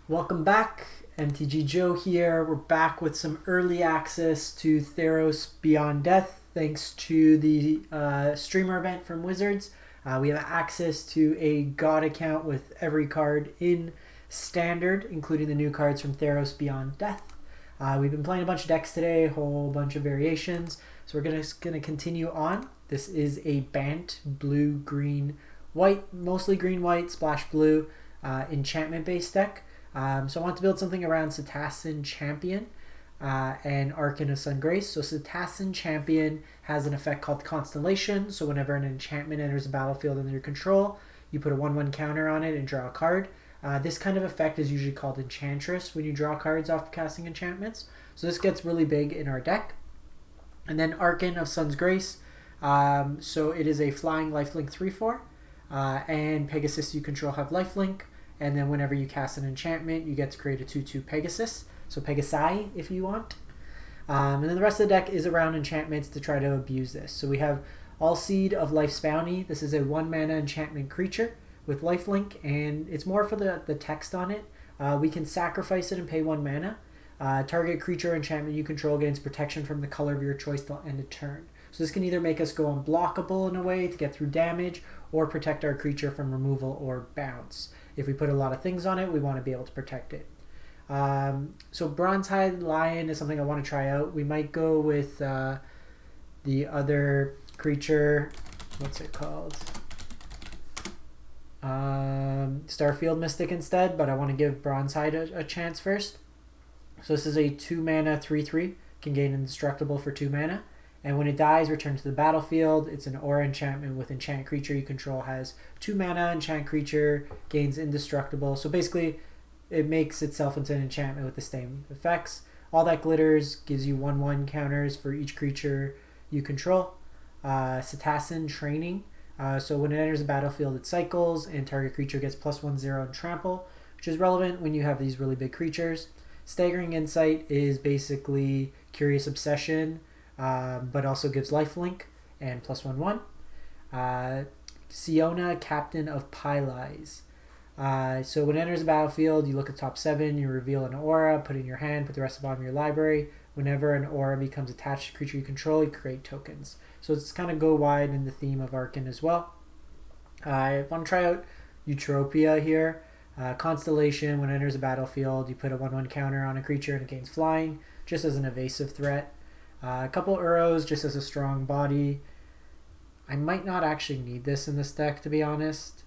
Welcome back, MTG Joe here. We're back with some early access to Theros Beyond Death thanks to the streamer event from Wizards. We have access to a God account with every card in Standard, including the new cards from Theros Beyond Death. We've been playing a bunch of decks today, a whole bunch of variations, so we're gonna continue on. This is a Bant blue, green, white, mostly green, white, splash blue enchantment based deck. So I want to build something around Setessan Champion and Archon of Sungrace. So Setessan Champion has an effect called Constellation. So whenever an enchantment enters the battlefield under your control, you put a 1/1 counter on it and draw a card. This kind of effect is usually called Enchantress when you draw cards off casting enchantments. So this gets really big in our deck. And then Archon of Sun's Grace. So it is a flying lifelink 3/4. And Pegasus you control have lifelink. And then whenever you cast an enchantment, you get to create a 2/2 Pegasus. So Pegasi, if you want. And then the rest of the deck is around enchantments to try to abuse this. So we have Alseid of Life's Bounty. This is a 1-mana enchantment creature with lifelink, and it's more for the text on it. We can sacrifice it and pay 1 mana. Target creature or enchantment you control gains protection from the color of your choice till end of turn. So this can either make us go unblockable in a way to get through damage, or protect our creature from removal or bounce. If we put a lot of things on it, we want to be able to protect it. So Bronzehide Lion is something I want to try out. We might go with the other creature. What's it called? Starfield Mystic instead, but I want to give Bronzehide a chance first. So this is a 2-mana 3/3. Can gain Indestructible for 2 mana. And when it dies, return to the battlefield. It's an aura enchantment with enchant creature you control has 2 mana. Enchant creature gains Indestructible. So basically, it makes itself into an enchantment with the same effects. All that glitters gives you 1/1 counters for each creature you control. Setessan Training. So when it enters the battlefield, it cycles, and target creature gets +1/0 and trample, which is relevant when you have these really big creatures. Staggering Insight is basically Curious Obsession, but also gives lifelink and +1/1. Siona, Captain of Pyleas. So when it enters the battlefield, you look at top 7, you reveal an aura, put it in your hand, put the rest of the bottom of your library. Whenever an aura becomes attached to a creature you control, you create tokens. So it's kind of go wide in the theme of Archon as well. I want to try out Eutropia here. Constellation, when it enters the battlefield, you put a 1/1 counter on a creature and it gains flying, just as an evasive threat. A couple Uros just as a strong body. I might not actually need this in this deck, to be honest.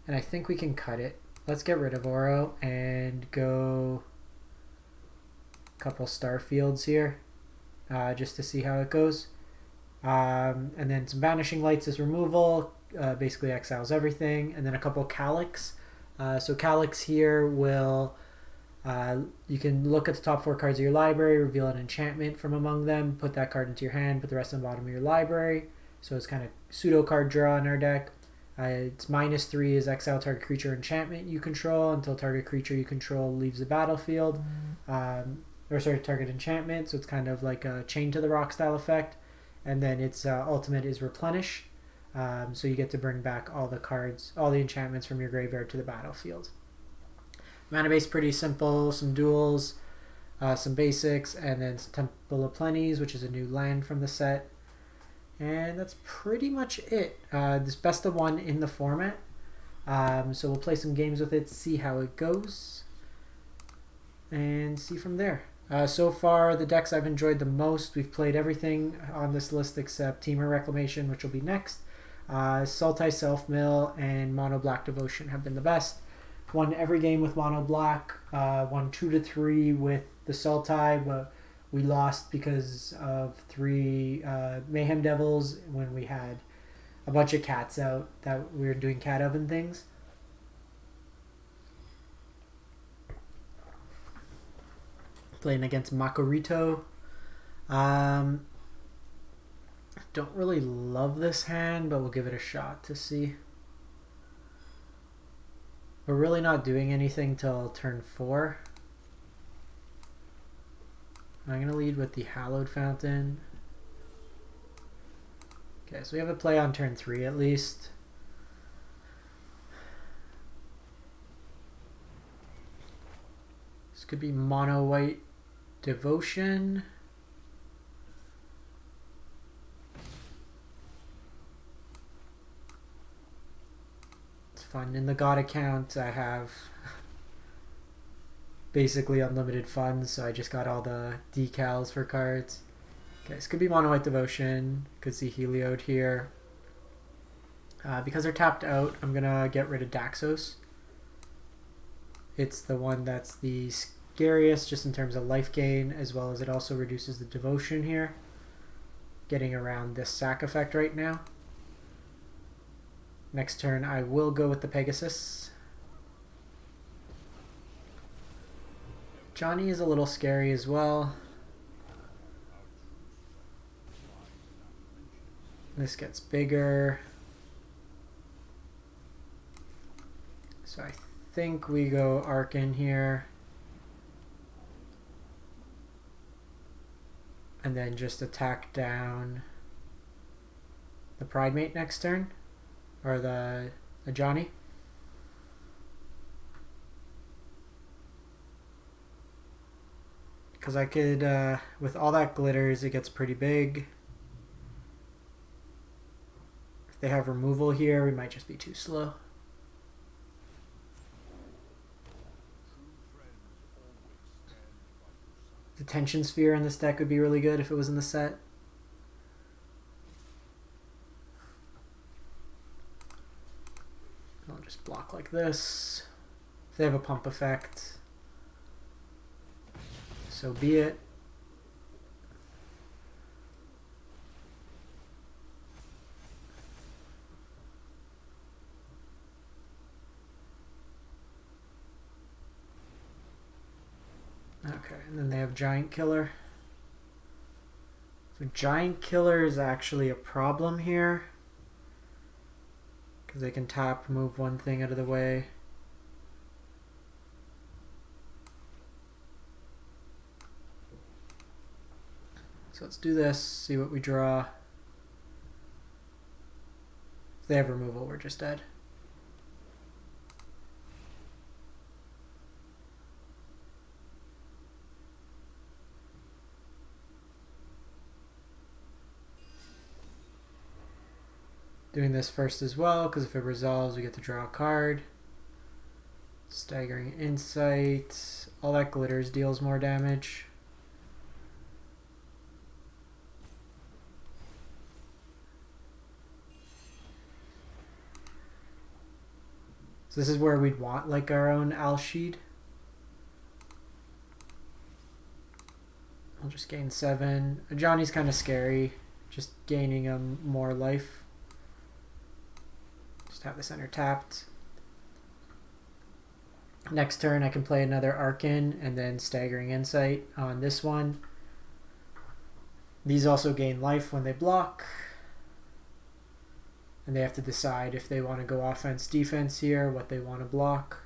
And I think we can cut it. Let's get rid of Uro and go a couple Starfields here, just to see how it goes. And then some Banishing Lights as removal, basically exiles everything. And then a couple Calyx. So Calyx here will... you can look at the top 4 cards of your library, reveal an enchantment from among them, put that card into your hand, put the rest on the bottom of your library. So it's kind of pseudo card draw in our deck. It's -3 is exile target creature enchantment you control until target creature you control leaves the battlefield. Target enchantment. So it's kind of like a Chain to the Rock style effect. And then its ultimate is Replenish. So you get to bring back all the cards, all the enchantments from your graveyard to the battlefield. Mana base pretty simple, some duels, some basics, and then some Temple of Plenties, which is a new land from the set. And that's pretty much it. This best of 1 in the format. So we'll play some games with it, see how it goes, and see from there. So far, the decks I've enjoyed the most, we've played everything on this list except Temur Reclamation, which will be next. Sultai Self-Mill and Mono Black Devotion have been the best. Won every game with Mono Black, won 2-3 with the Sultai, but we lost because of 3 Mayhem Devils when we had a bunch of cats out that we were doing cat oven things. Playing against Makorito. Don't really love this hand, but we'll give it a shot to see. We're really not doing anything till turn 4. I'm going to lead with the Hallowed Fountain. Okay, so we have a play on turn 3 at least. This could be mono white devotion. It's fun. In the God account, I have basically unlimited funds, so I just got all the decals for cards. Okay, this could be mono white devotion. Could see Hallowed here. Because they're tapped out, I'm gonna get rid of Daxos. It's the one that's the scariest just in terms of life gain, as well as it also reduces the devotion here. Getting around this sack effect right now. Next turn I will go with the Pegasus. Johnny is a little scary as well. This gets bigger. So I think we go Archon here. And then just attack down the Pridemate next turn. Or the Johnny. Because I could, with all that glitters, it gets pretty big. If they have removal here, we might just be too slow. The Tension Sphere in this deck would be really good if it was in the set. I'll just block like this. If they have a pump effect, so be it. Okay, and then they have Giant Killer. So Giant Killer is actually a problem here, because they can tap, move one thing out of the way. So let's do this, see what we draw. If they have removal, we're just dead. Doing this first as well, because if it resolves, we get to draw a card. Staggering Insight. All that glitters deals more damage. So this is where we'd want like our own Alseid. I'll just gain 7. Johnny's kind of scary, just gaining him more life. Just have the center tapped. Next turn I can play another Archon and then Staggering Insight on this one. These also gain life when they block. And they have to decide if they want to go offense, defense here, what they want to block.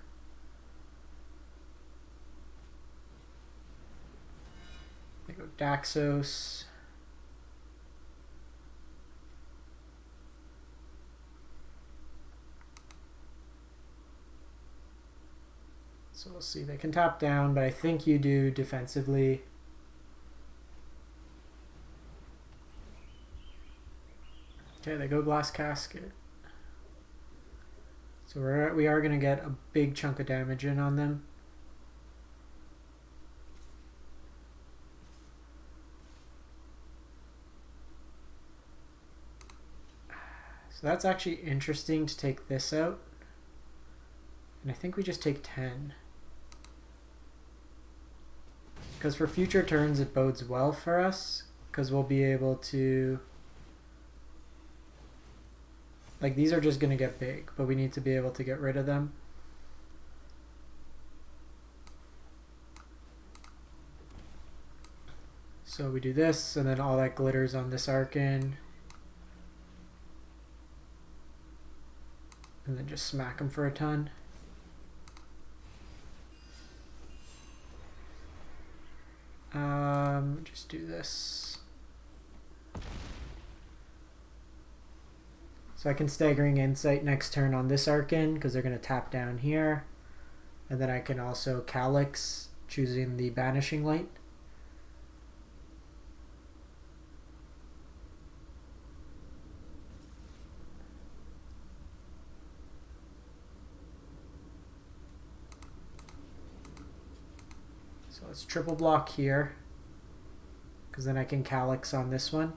They go Daxos. So we'll see. They can tap down, but I think you do defensively. Okay, they go Glass Casket. So we are going to get a big chunk of damage in on them. So that's actually interesting to take this out. And I think we just take 10. Because for future turns it bodes well for us, because we'll be able to, like, these are just going to get big, but we need to be able to get rid of them. So we do this, and then all that glitters on this Archon. And then just smack them for a ton. Just do this. So I can Staggering Insight next turn on this Archon because they're going to tap down here. And then I can also Calyx choosing the Banishing Light. So let's triple block here, because then I can Calyx on this one.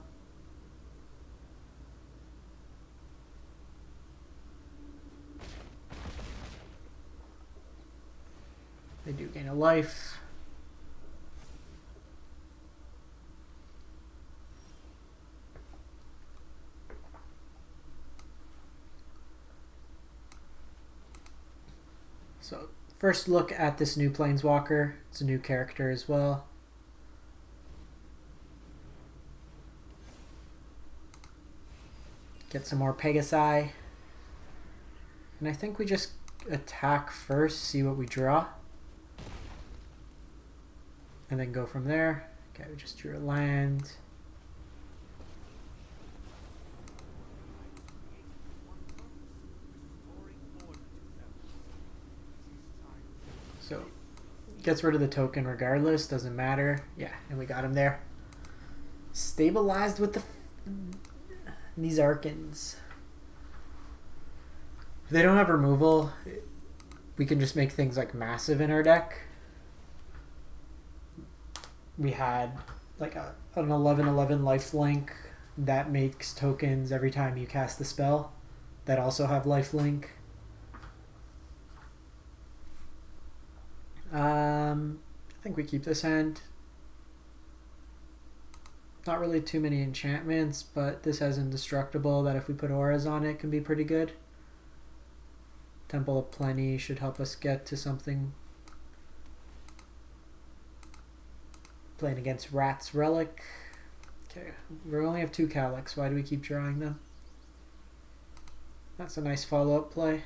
They do gain a life. So first look at this new Planeswalker. It's a new character as well. Get some more Pegasi. And I think we just attack first, see what we draw. And then go from there. Okay, we just drew a land. So, gets rid of the token regardless, doesn't matter. Yeah, and we got him there. Stabilized with these Archons. If they don't have removal, we can just make things like massive in our deck. We had like an 11/11 lifelink that makes tokens every time you cast the spell that also have lifelink. I think we keep this hand. Not really too many enchantments, but this has Indestructible that if we put auras on it can be pretty good. Temple of Plenty should help us get to something. Playing against Rat's Relic. Okay, we only have 2 Calyx. Why do we keep drawing them? That's a nice follow-up play.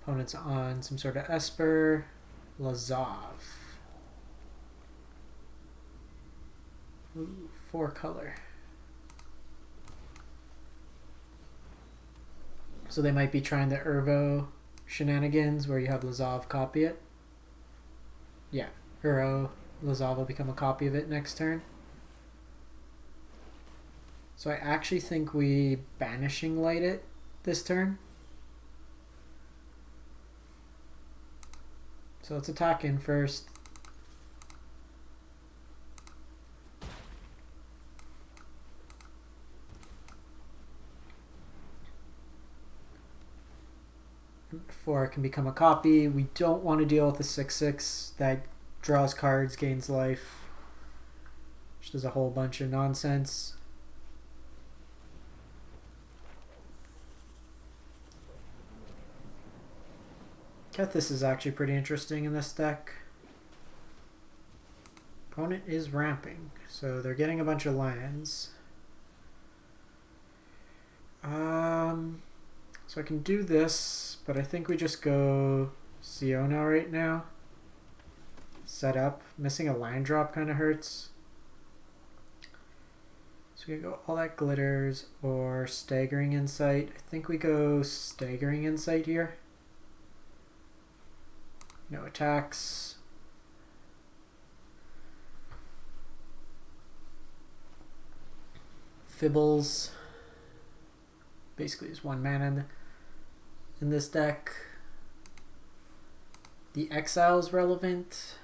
Opponent's on some sort of Esper. Lazav. Ooh, 4 color. So they might be trying the Urvo shenanigans where you have Lazav copy it. Yeah, Urvo, Lazav will become a copy of it next turn. So I actually think we Banishing Light it this turn. So let's attack in first. Before it can become a copy, we don't want to deal with the 6/6 that draws cards, gains life, which does a whole bunch of nonsense. Kethis is actually pretty interesting in this deck. Opponent is ramping, so they're getting a bunch of lands. So I can do this, but I think we just go Siona right now. Set up. Missing a land drop kind of hurts. So we can go All That Glitters or Staggering Insight. I think we go Staggering Insight here. No attacks. Fibbles. Basically is 1 mana in this deck. The Exile is relevant.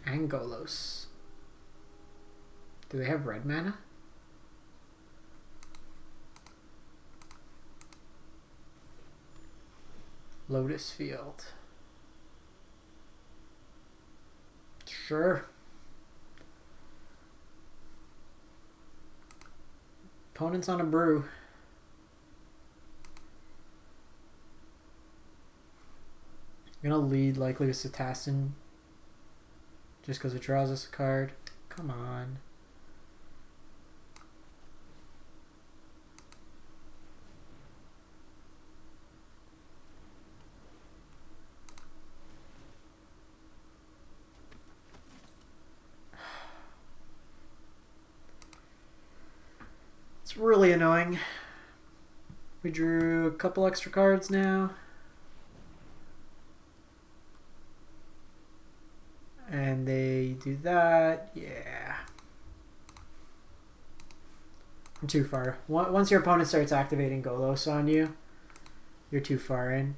Angolos. Do they have red mana? Lotus Field. Sure. Opponent's on a brew. I'm gonna lead likely with Setessan just because it draws us a card. Come on. It's really annoying. We drew a couple extra cards now. And they do that. Yeah. I'm too far. Once your opponent starts activating Golos on you, you're too far in.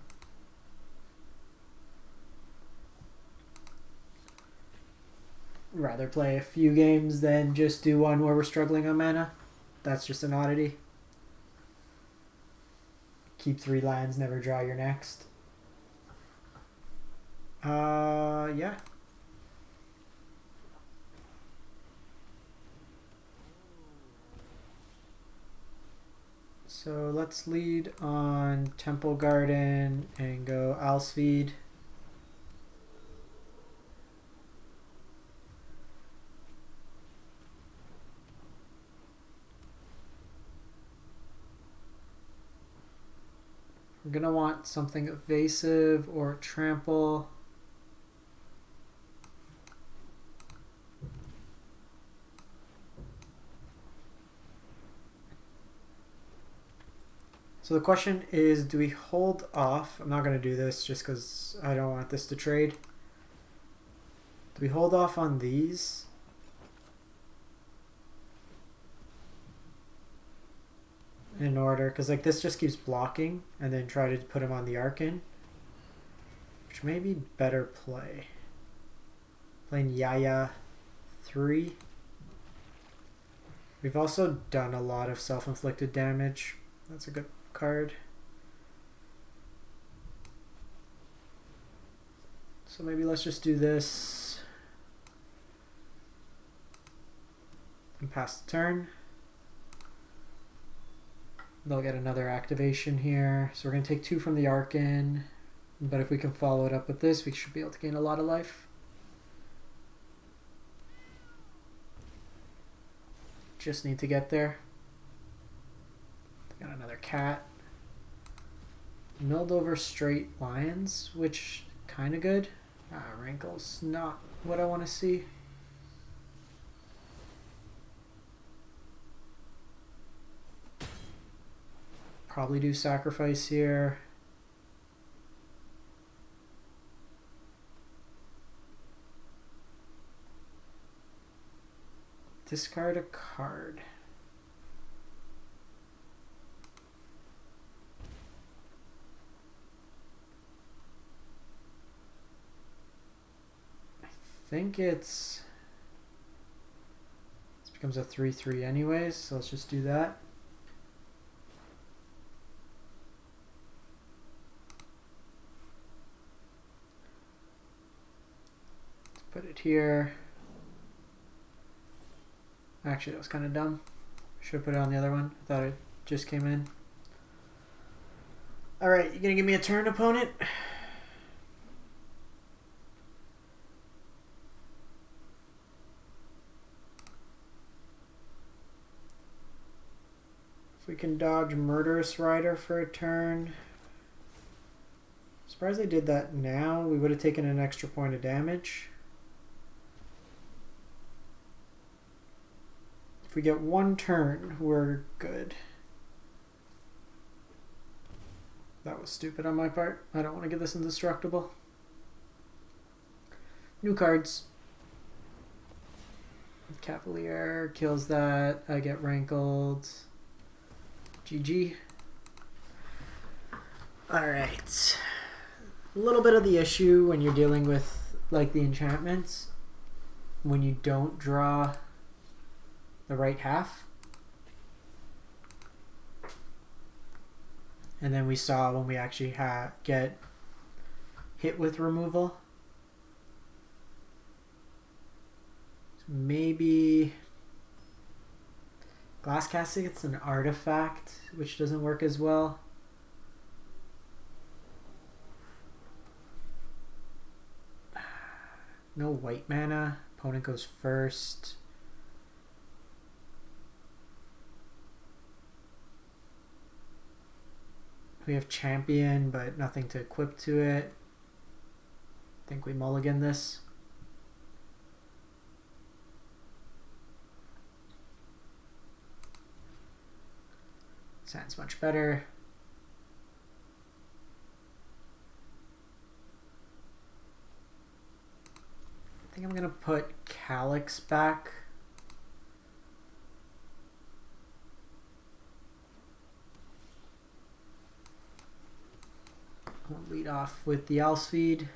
Rather play a few games than just do one where we're struggling on mana. That's just an oddity. Keep 3 lands, never draw your next. Yeah. So let's lead on Temple Garden and go Alseid. We're going to want something evasive or trample. So the question is, do we hold off? I'm not going to do this just because I don't want this to trade. Do we hold off on these? In order, because like this just keeps blocking, and then try to put him on the Archon, which may be better play. Playing Yaya 3. We've also done a lot of self-inflicted damage. That's a good card. So maybe let's just do this and pass the turn. They'll get another activation here. So we're going to take 2 from the Archon. But if we can follow it up with this, we should be able to gain a lot of life. Just need to get there. Got another cat. Milled over straight lions, which kind of good. Rankles, not what I want to see. Probably do sacrifice here. Discard a card. I think this becomes a 3/3 anyways, so let's just do that. Put it here. Actually, that was kind of dumb. Should have put it on the other one. I thought it just came in. Alright, you gonna give me a turn, opponent? If we can dodge Murderous Rider for a turn. Surprised they did that now. We would have taken an extra point of damage. If we get 1 turn, we're good. That was stupid on my part. I don't want to give this indestructible. New cards. Cavalier kills that. I get rankled. GG. Alright. A little bit of the issue when you're dealing with like the enchantments, when you don't draw the right half. And then we saw when we actually get hit with removal. So maybe Glass Casting, it's an artifact, which doesn't work as well. No white mana. Opponent goes first. We have Champion, but nothing to equip to it. I think we mulligan this. Sounds much better. think I'm gonna put Calyx back. I'll lead off with the Alseid.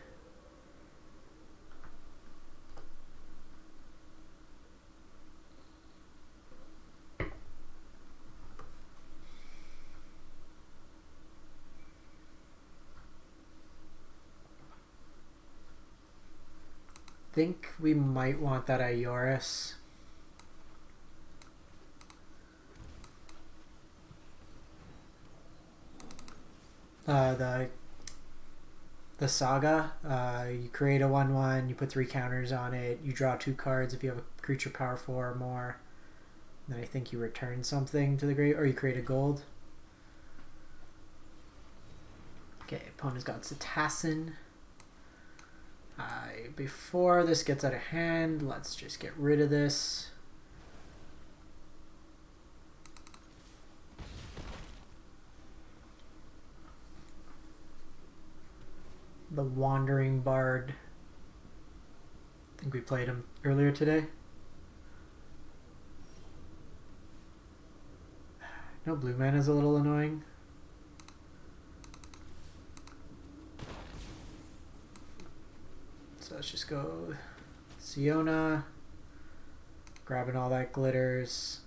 Think we might want that Ioris. The Saga. You create a 1/1, you put 3 counters on it, you draw 2 cards if you have a creature power 4 or more. Then I think you return something to the grave, or you create a gold. Okay, opponent's got Setessan. Before this gets out of hand, let's just get rid of this. The Wandering Bard. I think we played him earlier today. No blue mana is a little annoying. So let's just go Siona, grabbing all that glitters.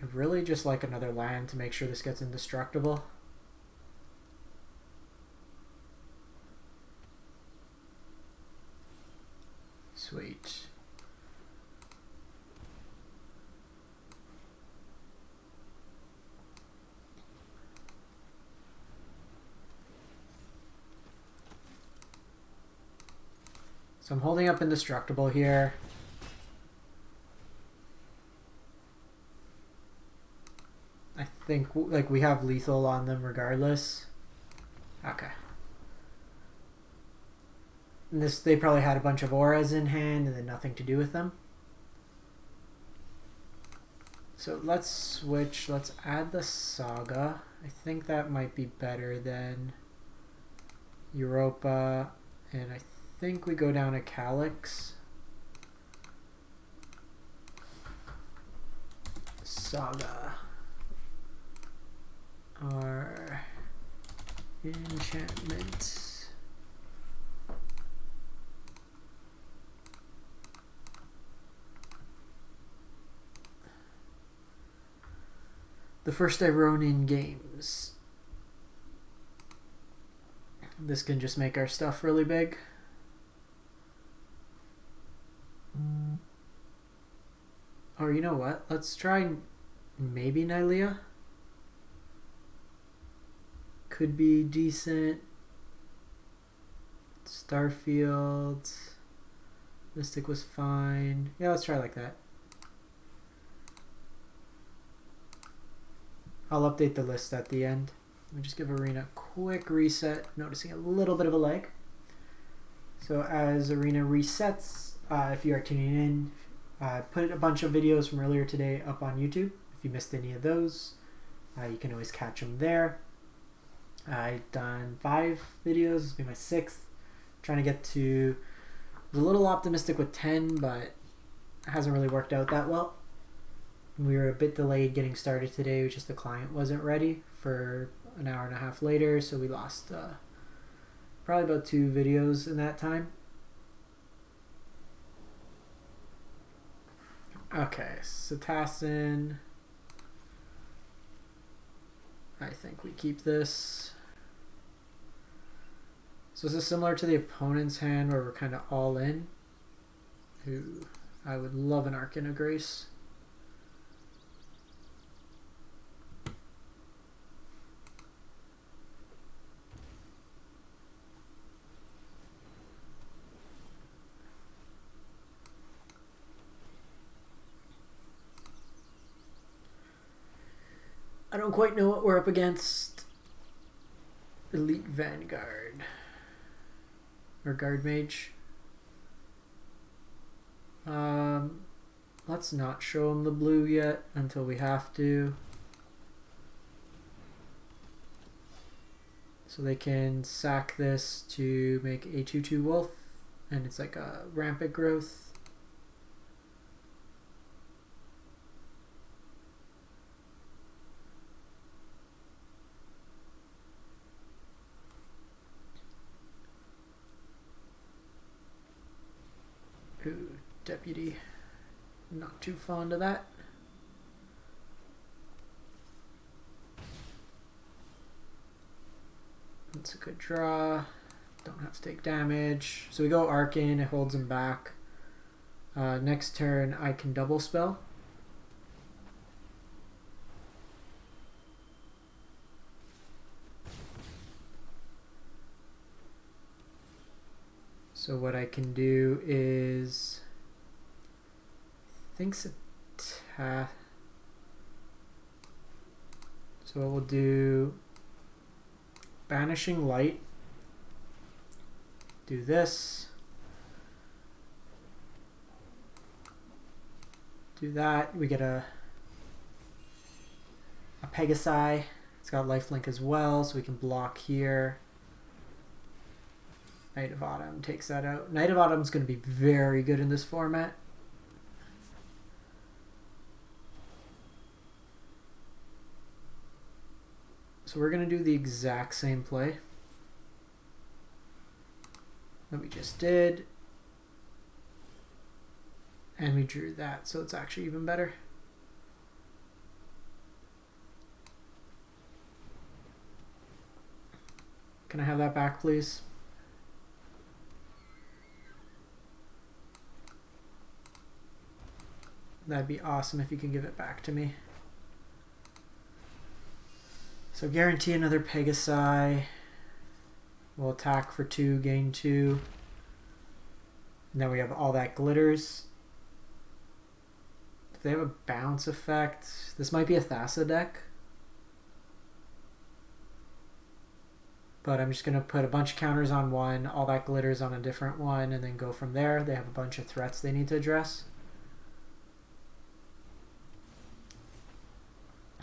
I'd really just like another land to make sure this gets indestructible. Sweet. So I'm holding up indestructible here. I think like we have lethal on them regardless. Okay. And this, they probably had a bunch of auras in hand and then nothing to do with them. So let's switch. Let's add the Saga. I think that might be better than Europa. And I think we go down to Calyx. Saga. Our enchantments. The first Iroan in games. This can just make our stuff really big. Or you know what? Let's try maybe Nylea. Could be decent. Starfield. Mystic was fine. Yeah, let's try like that. I'll update the list at the end. Let me just give Arena a quick reset. Noticing a little bit of a lag. So as Arena resets, if you are tuning in, put a bunch of videos from earlier today up on YouTube. If you missed any of those, you can always catch them there. I've done 5 videos. This will be my 6th. Trying to get to... I was a little optimistic with 10, but it hasn't really worked out that well. We were a bit delayed getting started today, just the client wasn't ready for an hour and a half later, so we lost probably about 2 videos in that time. Okay, Setessan. I think we keep this. So this is similar to the opponent's hand where we're kind of all in. Ooh, I would love an Archon of Grace. I don't quite know what we're up against. Elite Vanguard. Or Guard Mage. Let's not show him the blue yet until we have to. So they can sack this to make a 2/2 wolf, and it's like a rampant growth. Ooh, deputy. Not too fond of that. That's a good draw. Don't have to take damage. So we go Archon, it holds him back. Next turn I can double spell. So what I can do is, I think so we'll do Banishing Light. Do this. Do that. We get a Pegasi. It's got lifelink as well, so we can block here. Knight of Autumn takes that out. Knight of Autumn is going to be very good in this format. So we're going to do the exact same play that we just did. And we drew that, so it's actually even better. Can I have that back, please? That'd be awesome if you can give it back to me. So guarantee another Pegasi. We'll attack for 2, gain 2. And then we have all that glitters. If they have a bounce effect, this might be a Thassa deck. But I'm just going to put a bunch of counters on one, all that glitters on a different one, and then go from there. They have a bunch of threats they need to address.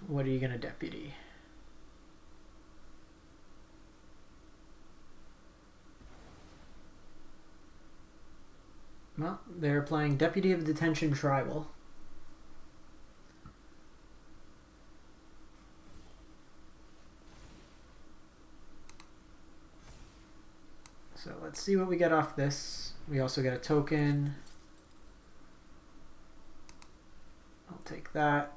What are you going to deputy? Well, they're playing Deputy of Detention Tribal. So let's see what we get off this. We also get a token. I'll take that.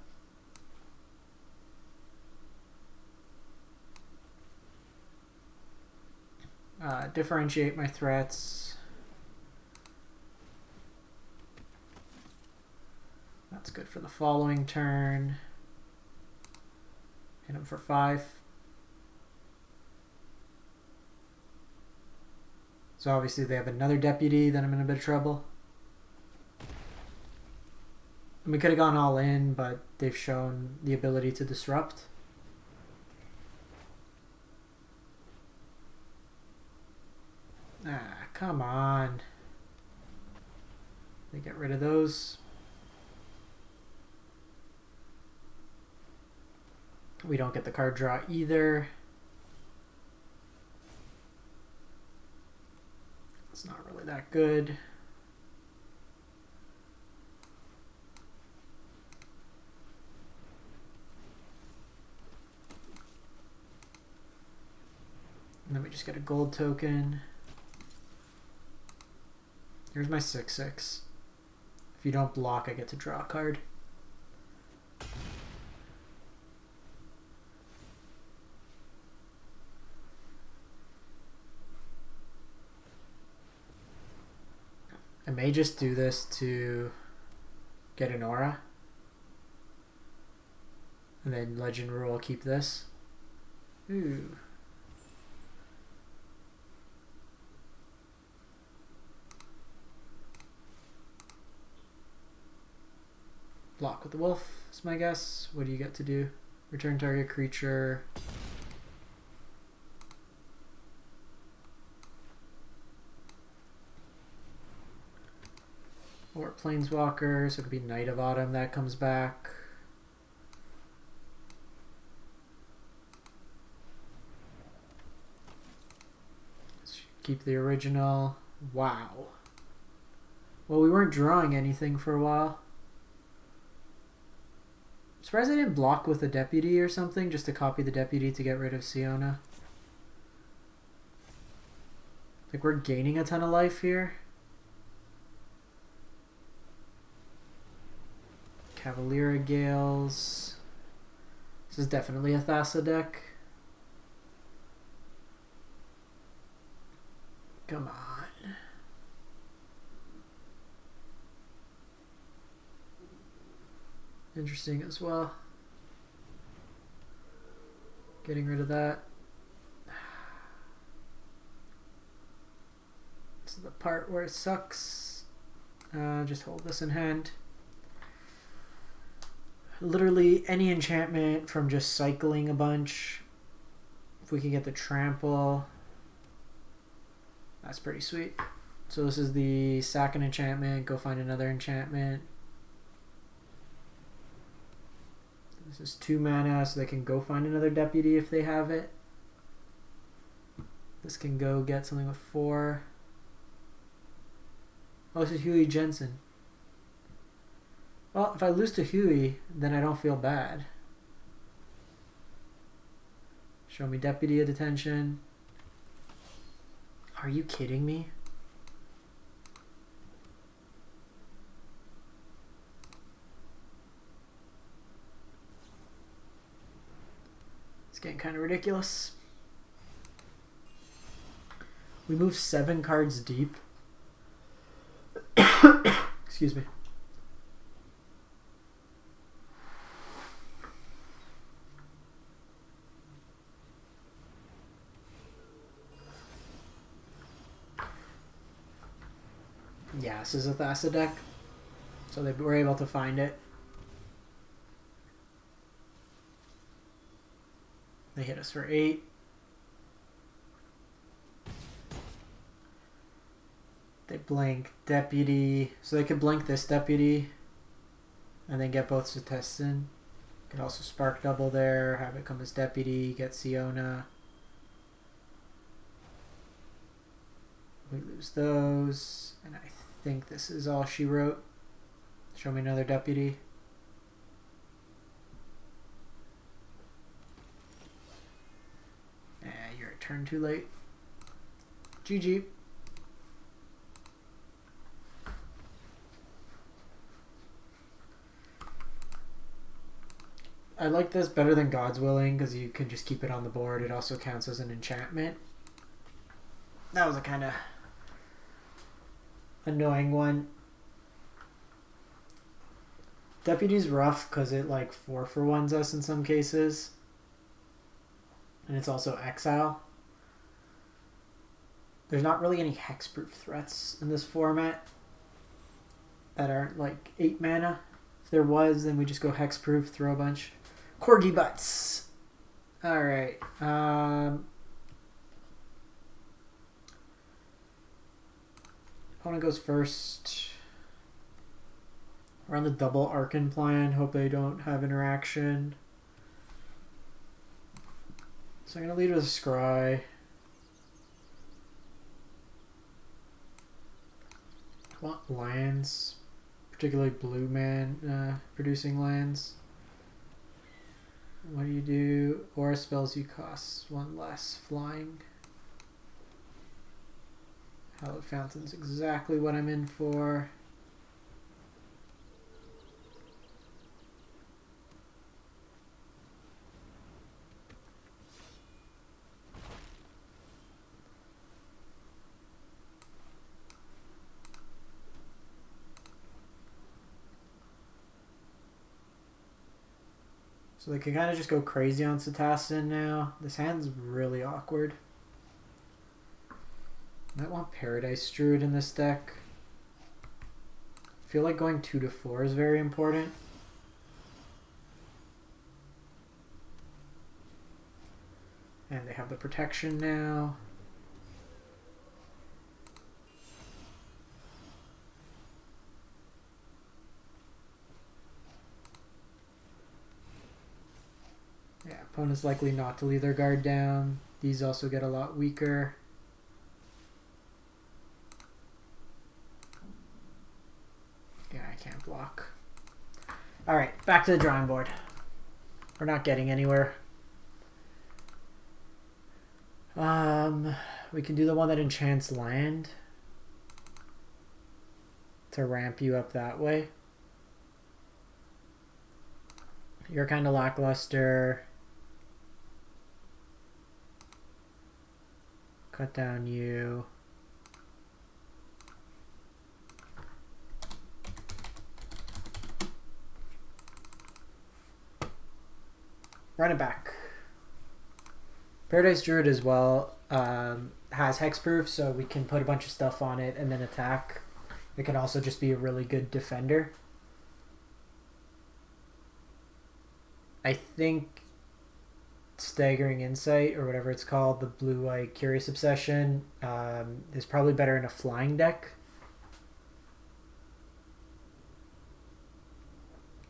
Differentiate my threats. That's good for the following turn. Hit him for 5. So obviously they have another deputy, then I'm in a bit of trouble. And we could have gone all in, but they've shown the ability to disrupt. Ah, come on. They get rid of those. We don't get the card draw either. It's not really that good. And then we just get a gold token. Here's my 6/6. If you don't block, I get to draw a card. I may just do this to get an aura. And then Legend Rule, keep this. Ooh. Block with the wolf is my guess. What do you get to do? Return target creature. Or Planeswalker, so it could be Knight of Autumn that comes back. Keep the original. Wow. Well, we weren't drawing anything for a while. I'm surprised I didn't block with a deputy or something just to copy the deputy to get rid of Siona. Like, we're gaining a ton of life here. Cavalier Gales. This is definitely a Thassa deck. Come on. Interesting as well. Getting rid of that. This is the part where it sucks. Just hold this in hand. Literally any enchantment from just cycling a bunch. If we can get the trample, that's pretty sweet. So this is the sack an enchantment, go find another enchantment. This is 2 mana, so they can go find another deputy if they have it. This can go get something with 4. Oh, this is Huey Jensen. Well, if I lose to Huey, then I don't feel bad. Show me Deputy of Detention. Are you kidding me? It's getting kind of ridiculous. We move 7 cards deep. Excuse me. Yeah, this is a Thassa deck, so they were able to find it. They hit us for 8. They blink Deputy, so they could blink this Deputy and then get both Setessan. Could also Spark Double there, have it come as Deputy, get Siona. We lose those, and I think this is all she wrote. Show me another Deputy. You're a turn too late. GG. I like this better than God's Willing because you can just keep it on the board. It also counts as an enchantment. That was a kind of annoying one. Deputy's rough because it like 4-for-1s us in some cases. And it's also exile. There's not really any hexproof threats in this format that aren't like 8 mana. If there was, then we just go hexproof, throw a bunch. Corgi butts. Alright. Opponent goes first. We're on the double Archon plan. Hope they don't have interaction. So I'm going to lead with a Scry. I want lands. Particularly blue man producing lands. What do you do? Aura spells you cost 1 less. Flying. Hallowed Fountain's exactly what I'm in for. So they can kind of just go crazy on Setessan now. This hand's really awkward. Might want Paradise Druid in this deck. I feel like going 2 to 4 is very important. And they have the protection now. Yeah, opponent's likely not to leave their guard down. These also get a lot weaker. Alright, back to the drawing board. We're not getting anywhere. We can do the one that enchants land to ramp you up that way. You're kind of lackluster. Cut down you. Run it back. Paradise Druid as well has hexproof, so we can put a bunch of stuff on it and then attack. It can also just be a really good defender. I think Staggering Insight, or whatever it's called, the blue-white Curious Obsession, is probably better in a flying deck.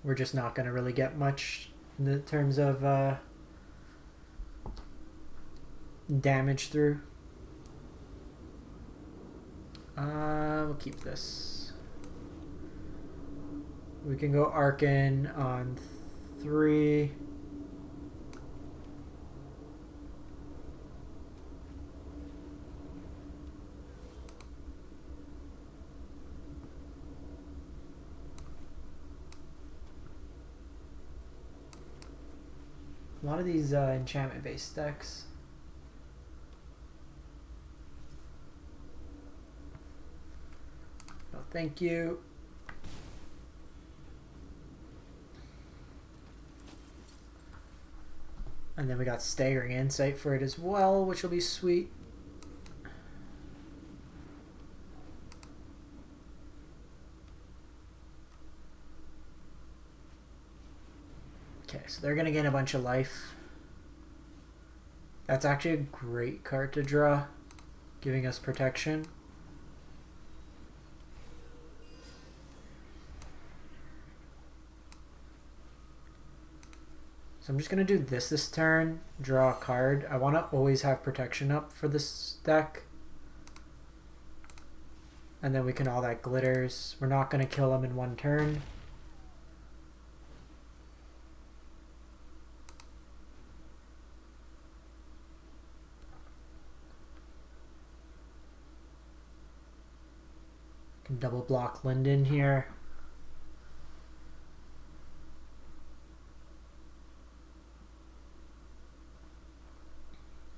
We're just not going to really get much in the terms of damage through. We'll keep this. We can go Archon on 3. A lot of these enchantment-based decks. No, thank you. And then we got Staggering Insight for it as well, which will be sweet. Okay, so they're going to gain a bunch of life. That's actually a great card to draw, giving us protection. So I'm just going to do this turn, draw a card. I want to always have protection up for this deck. And then we can all that glitters. We're not going to kill him in one turn. Can double block Linden here.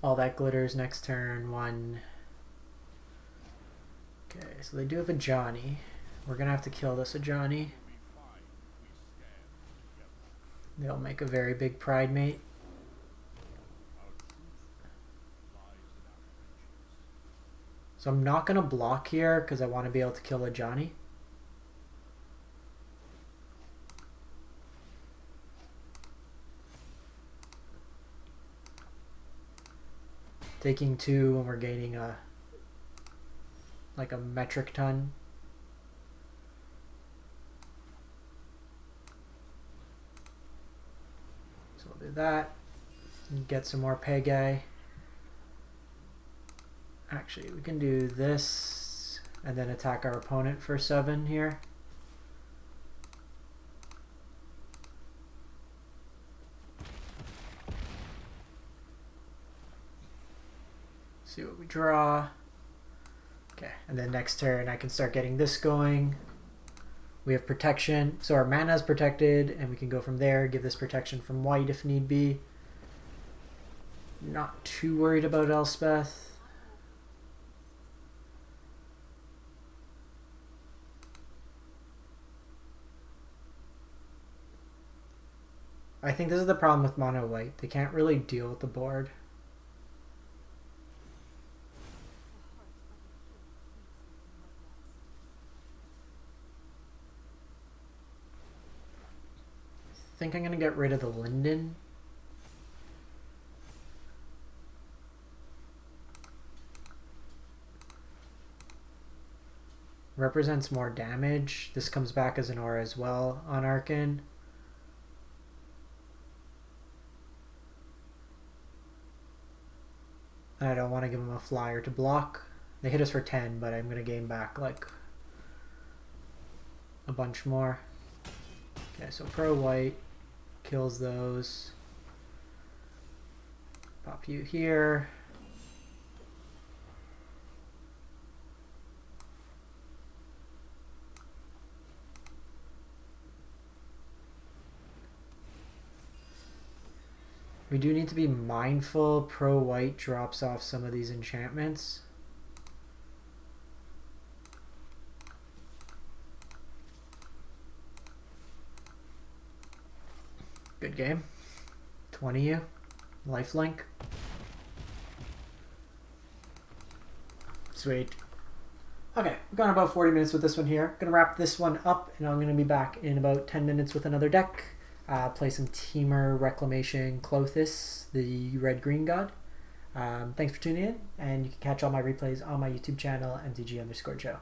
All that glitters next turn. 1. Okay, so they do have a Johnny. We're gonna have to kill this Johnny. They'll make a very big Pride Mate. So I'm not gonna block here because I want to be able to kill a Johnny. Taking 2 when we're gaining a metric ton. So we'll do that and get some more Pegay. Actually, we can do this and then attack our opponent for 7 here. See what we draw. Okay, and then next turn I can start getting this going. We have protection, so our mana is protected, and we can go from there, give this protection from white if need be. Not too worried about Elspeth. I think this is the problem with mono white. They can't really deal with the board. I think I'm going to get rid of the Linden. Represents more damage. This comes back as an aura as well on Archon. I don't want to give them a flyer to block. They hit us for 10, but I'm going to gain back like a bunch more. Okay, so pro white kills those. Pop you here. We do need to be mindful. Pro white drops off some of these enchantments. Good game. 20 you. Lifelink. Sweet. Okay, we've gone about 40 minutes with this one here. Gonna wrap this one up, and I'm gonna be back in about 10 minutes with another deck. Play some Teamer Reclamation Clothis, the red-green god. Thanks for tuning in, and you can catch all my replays on my YouTube channel, MTG_Joe.